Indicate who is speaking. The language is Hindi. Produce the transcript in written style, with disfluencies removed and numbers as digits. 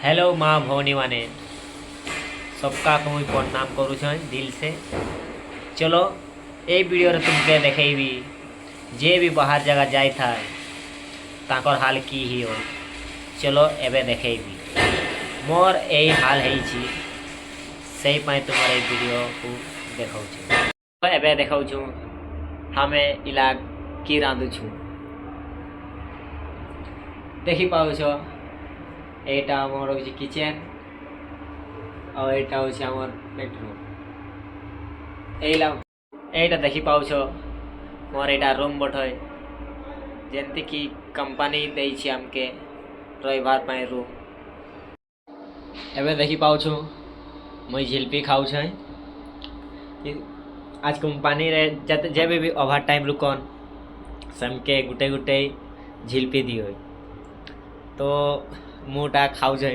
Speaker 1: हेलो माँ भवनी माने सबका को मुझे प्रणाम करू दिल से। चलो ये वीडियो रे तुमके देखेबी जे भी बाहर जगह जाए था ताकर हाल की ही हो। चलो एबे देखेबी मोर यही हाल है सही पाए तुम्हारे वीडियो को देखा एबे देखा हमें इला की रांधु छु देखी पाऊछ एटा मोर होछि किचन और एटा होछि हमर बेडरूम। एला एटा देखी पाऊछ मोर एटा रूम बठय जेंति कि कंपनी दै छी हमके रविवार पाए रूम। एबे देखी पाऊछ मैं झिल्पी खाऊ छै आज कंपनी रे जब भी ओवर टाइम रुकन समके गुटे गुटे झिल्पी दियो तो मुटा खाऊ छै।